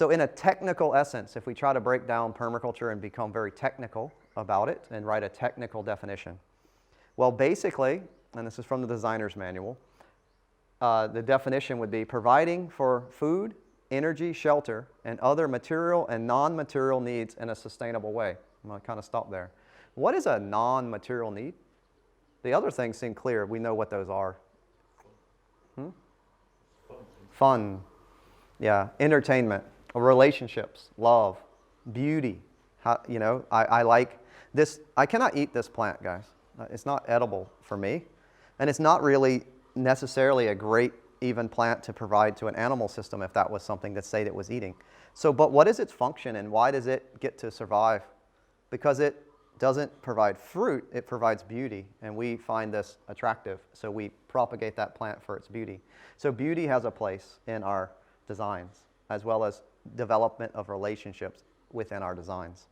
So in a technical essence, if we try to break down permaculture and become very technical about it and write a technical definition, well, basically, and this is from the designer's manual, the definition would be providing for food, energy, shelter, and other material and non-material needs in a sustainable way. I'm going to kind of stop there. What is a non-material need? The other things seem clear. We know what those are. Fun. Yeah. Entertainment. Relationships. Love. Beauty. I like this. I cannot eat this plant, guys. It's not edible for me. And it's not really necessarily a great even plant to provide to an animal system if that was something that say it was eating. So, but what is its function and why does it get to survive? Because it doesn't provide fruit, it provides beauty, and we find this attractive, so we propagate that plant for its beauty. So beauty has a place in our designs, as well as development of relationships within our designs.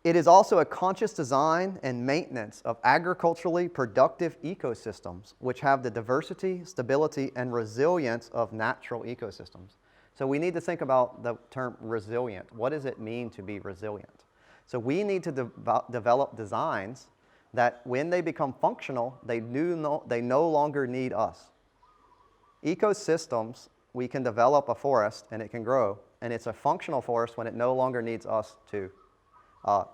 It is also a conscious design and maintenance of agriculturally productive ecosystems, which have the diversity, stability, and resilience of natural ecosystems. So we need to think about the term resilient. What does it mean to be resilient? So we need to develop designs that when they become functional, they no longer need us. Ecosystems, we can develop a forest and it can grow, and it's a functional forest when it no longer needs us to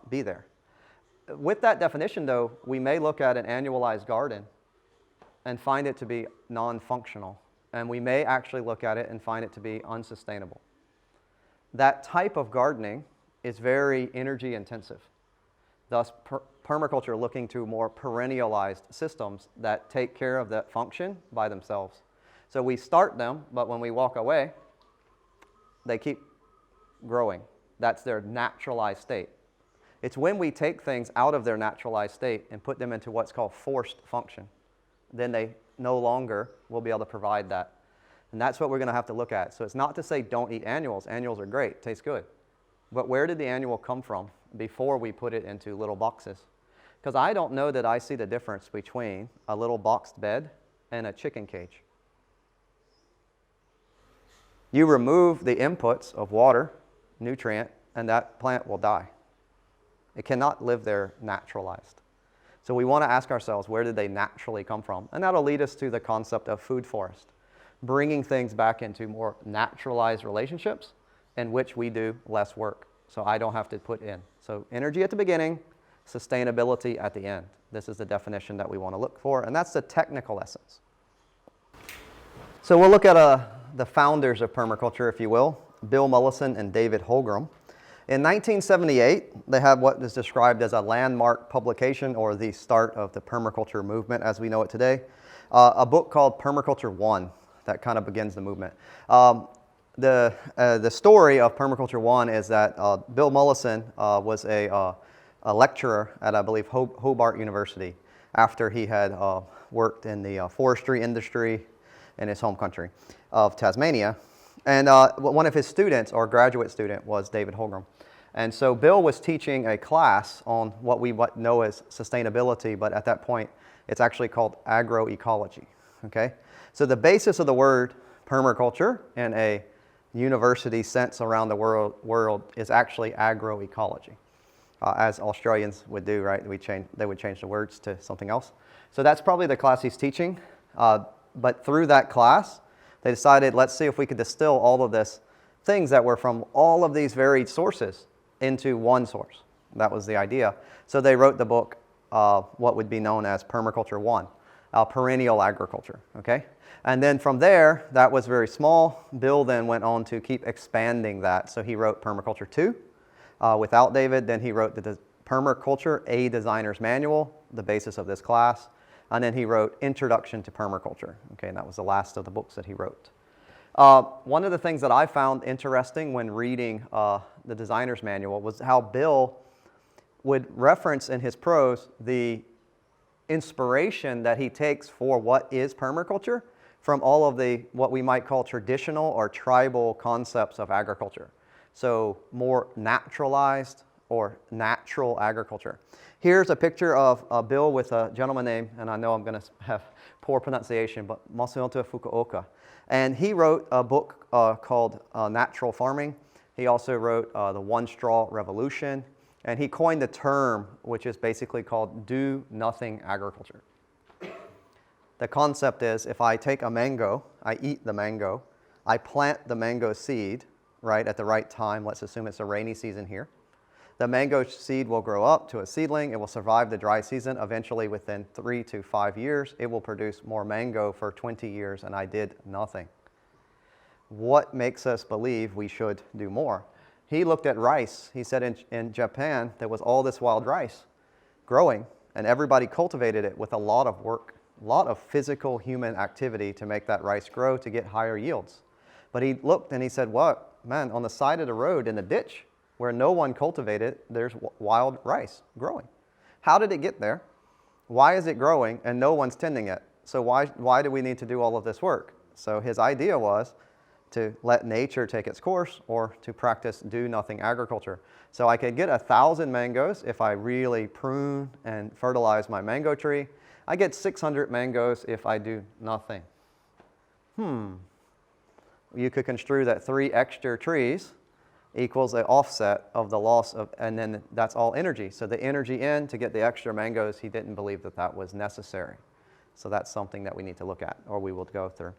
be there. With that definition, though, we may look at an annualized garden and find it to be non-functional, and we may actually look at it and find it to be unsustainable. That type of gardening is very energy intensive. Thus, permaculture looking to more perennialized systems that take care of that function by themselves. So we start them, but when we walk away, they keep growing. That's their naturalized state. It's when we take things out of their naturalized state and put them into what's called forced function. Then they no longer will be able to provide that. And that's what we're going to have to look at. So it's not to say don't eat annuals. Annuals are great, taste good. But where did the annual come from before we put it into little boxes? Because I don't know that I see the difference between a little boxed bed and a chicken cage. You remove the inputs of water, nutrient, and that plant will die. It cannot live there naturalized. So we want to ask ourselves, where did they naturally come from? And that'll lead us to the concept of food forest, bringing things back into more naturalized relationships in which we do less work. So I don't have to put in. So energy at the beginning, sustainability at the end. This is the definition that we want to look for, and that's the technical essence. So we'll look at the founders of permaculture, if you will, Bill Mollison and David Holmgren. In 1978, they have what is described as a landmark publication, or the start of the permaculture movement as we know it today, a book called Permaculture 1 that kind of begins the movement. The story of Permaculture 1 is that Bill Mollison was a lecturer at, I believe, Hobart University after he had worked in the forestry industry in his home country of Tasmania. And one of his students, or graduate student, was David Holmgren. And so Bill was teaching a class on what we know as sustainability, but at that point, it's actually called agroecology, okay? So the basis of the word permaculture in a university sense around the world is actually agroecology, as Australians would do, right? They would change the words to something else. So that's probably the class he's teaching. But through that class, they decided, let's see if we could distill all of this things that were from all of these varied sources into one source. That was the idea. So they wrote the book, what would be known as Permaculture 1, perennial agriculture, okay? And then from there, that was very small. Bill then went on to keep expanding that. So he wrote Permaculture 2 without David. Then he wrote the Permaculture, a Designer's Manual, the basis of this class. And then he wrote Introduction to Permaculture. Okay, and that was the last of the books that he wrote. One of the things that I found interesting when reading the Designer's Manual was how Bill would reference in his prose the inspiration that he takes for what is permaculture from all of the what we might call traditional or tribal concepts of agriculture. So more naturalized, or natural agriculture. Here's a picture of Bill with a gentleman named, and I know I'm going to have poor pronunciation, but Matsumoto Fukuoka. And he wrote a book called Natural Farming. He also wrote The One Straw Revolution, and he coined the term, which is basically called do nothing agriculture. The concept is if I take a mango, I eat the mango, I plant the mango seed, right, at the right time. Let's assume it's a rainy season here. The mango seed will grow up to a seedling. It will survive the dry season. Eventually, within 3 to 5 years, it will produce more mango for 20 years, and I did nothing. What makes us believe we should do more? He looked at rice. He said in Japan, there was all this wild rice growing, and everybody cultivated it with a lot of work, a lot of physical human activity to make that rice grow to get higher yields. But he looked and he said, what? Man, on the side of the road in the ditch where no one cultivated, there's wild rice growing. How did it get there? Why is it growing and no one's tending it? So why do we need to do all of this work? So his idea was to let nature take its course or to practice do nothing agriculture. So I could get 1,000 mangoes if I really prune and fertilize my mango tree. I get 600 mangoes if I do nothing. You could construe that 3 extra trees equals an offset of the loss of, and then that's all energy. So the energy in to get the extra mangoes, he didn't believe that that was necessary. So that's something that we need to look at, or we will go through.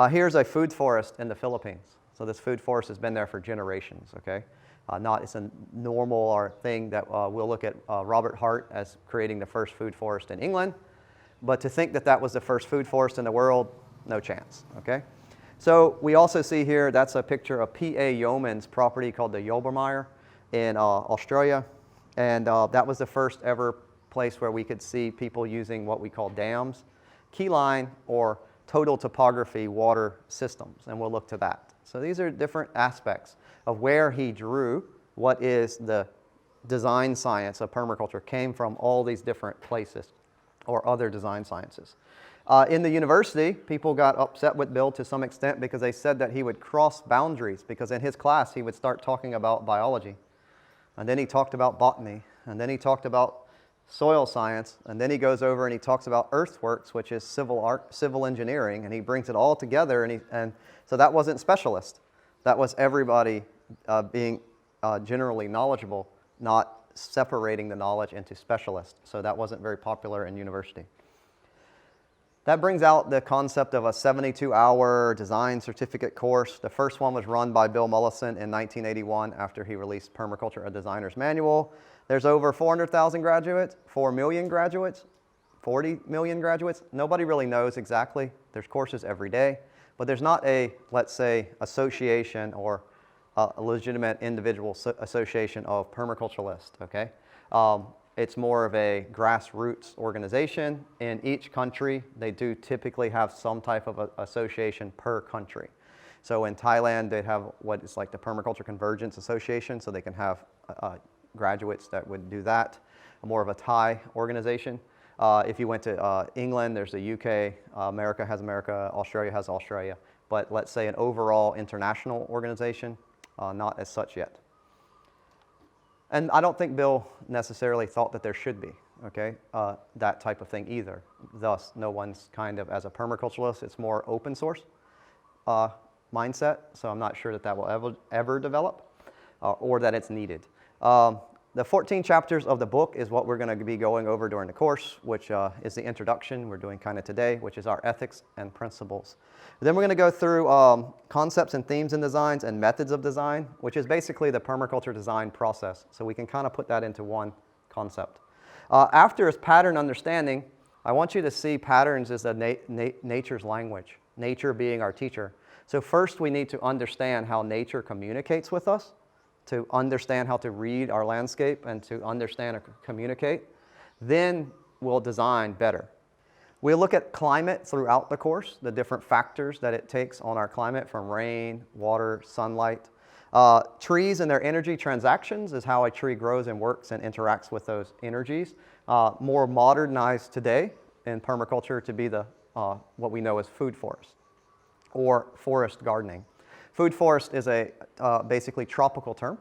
Here's a food forest in the Philippines. So this food forest has been there for generations, okay? It's a normal thing that we'll look at Robert Hart as creating the first food forest in England. But to think that that was the first food forest in the world, no chance, okay? So we also see here, that's a picture of P.A. Yeoman's property called the Yolbermeyer in Australia. And that was the first ever place where we could see people using what we call dams, keyline or total topography water systems. And we'll look to that. So these are different aspects of where he drew what is the design science of permaculture came from all these different places or other design sciences. In the university, people got upset with Bill to some extent because they said that he would cross boundaries, because in his class he would start talking about biology, and then he talked about botany, and then he talked about soil science, and then he goes over and he talks about earthworks, which is civil engineering, and he brings it all together, and so that wasn't specialist. That was everybody being generally knowledgeable, not separating the knowledge into specialists. So that wasn't very popular in university. That brings out the concept of a 72-hour design certificate course. The first one was run by Bill Mollison in 1981 after he released Permaculture, a Designer's Manual. There's over 400,000 graduates, 4 million graduates, 40 million graduates. Nobody really knows exactly. There's courses every day, but there's not a, let's say, association or a legitimate individual association of permaculturalists, okay? It's more of a grassroots organization. In each country, they do typically have some type of association per country. So in Thailand, they have what is like the Permaculture Convergence Association, so they can have graduates that would do that, more of a Thai organization. If you went to England, there's the UK, America has America, Australia has Australia. But let's say an overall international organization, not as such yet. And I don't think Bill necessarily thought that there should be, okay, that type of thing either. Thus, no one's kind of, as a permaculturalist, it's more open source mindset, so I'm not sure that that will ever develop or that it's needed. The 14 chapters of the book is what we're going to be going over during the course, which is the introduction we're doing kind of today, which is our ethics and principles. Then we're going to go through concepts and themes in designs and methods of design, which is basically the permaculture design process. So we can kind of put that into one concept. After is pattern understanding. I want you to see patterns as nature's language, nature being our teacher. So first we need to understand how nature communicates with us, to understand how to read our landscape and to understand and communicate. Then we'll design better. We'll look at climate throughout the course, the different factors that it takes on our climate, from rain, water, sunlight. Trees and their energy transactions is how a tree grows and works and interacts with those energies. More modernized today in permaculture to be the what we know as food forest or forest gardening. Food forest is a basically tropical term.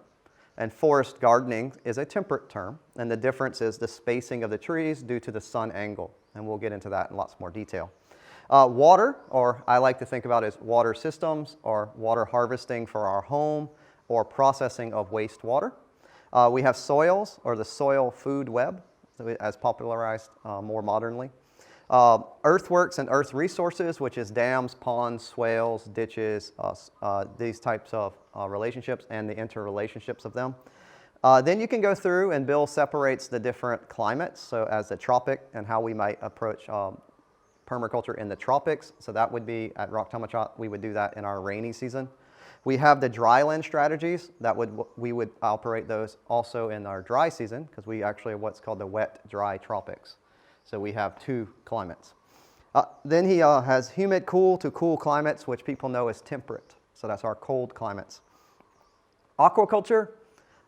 And forest gardening is a temperate term, and the difference is the spacing of the trees due to the sun angle, and we'll get into that in lots more detail. Water, or I like to think about as water systems, or water harvesting for our home, or processing of wastewater. We have soils, or the soil food web, as popularized more modernly. Earthworks and earth resources, which is dams, ponds, swales, ditches, these types of relationships and the interrelationships of them. Then you can go through, and Bill separates the different climates, so as the tropic and how we might approach permaculture in the tropics. So that would be at Raktamachat, we would do that in our rainy season. We have the dryland strategies that we would operate those also in our dry season, because we actually have what's called the wet, dry tropics. So we have 2 climates. Then he has humid, cool to cool climates, which people know as temperate. So that's our cold climates. Aquaculture,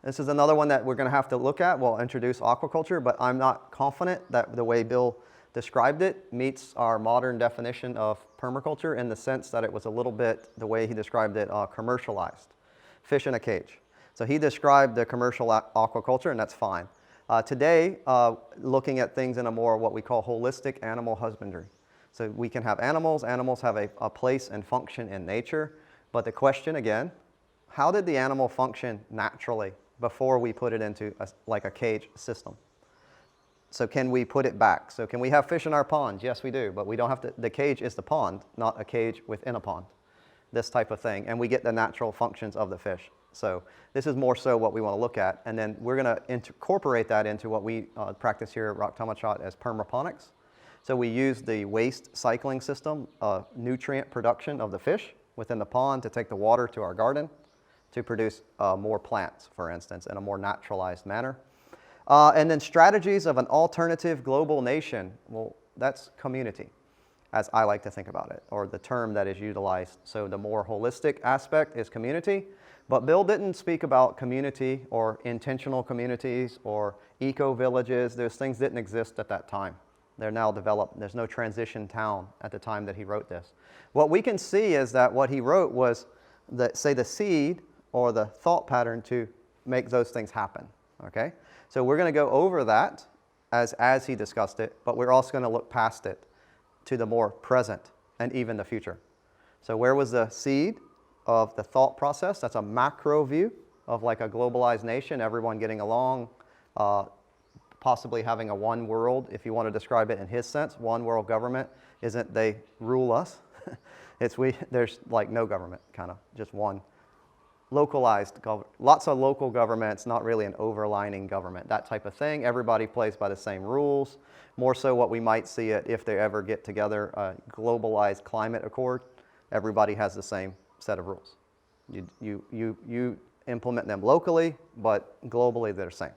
this is another one that we're going to have to look at. We'll introduce aquaculture, but I'm not confident that the way Bill described it meets our modern definition of permaculture, in the sense that it was a little bit, the way he described it, commercialized. Fish in a cage. So he described the commercial aquaculture, and that's fine. Today, looking at things in a more what we call holistic animal husbandry. So we can have animals have a place and function in nature, but the question again, how did the animal function naturally before we put it into like a cage system? So can we put it back? So can we have fish in our ponds? Yes, we do, but we don't have to, the cage is the pond, not a cage within a pond. This type of thing, and we get the natural functions of the fish. So this is more so what we want to look at, and then we're going to incorporate that into what we practice here at Raktamachat as permaponics. So we use the waste cycling system, nutrient production of the fish within the pond to take the water to our garden to produce more plants, for instance, in a more naturalized manner. And then strategies of an alternative global nation. Well, that's community, as I like to think about it, or the term that is utilized. So the more holistic aspect is community, but Bill didn't speak about community or intentional communities or eco-villages. Those things didn't exist at that time. They're now developed. There's no transition town at the time that he wrote this. What we can see is that what he wrote was, say, the seed or the thought pattern to make those things happen, okay? So we're going to go over that as he discussed it, but we're also going to look past it to the more present and even the future. So where was the seed of the thought process? That's a macro view of like a globalized nation, everyone getting along, possibly having a one world, if you want to describe it in his sense. One world government isn't they rule us. There's like no government, kind of, just one. Localized, lots of local governments, not really an overlining government, that type of thing. Everybody plays by the same rules. More so what we might see it if they ever get together, a globalized climate accord, everybody has the same set of rules. You implement them locally, but globally they're the same.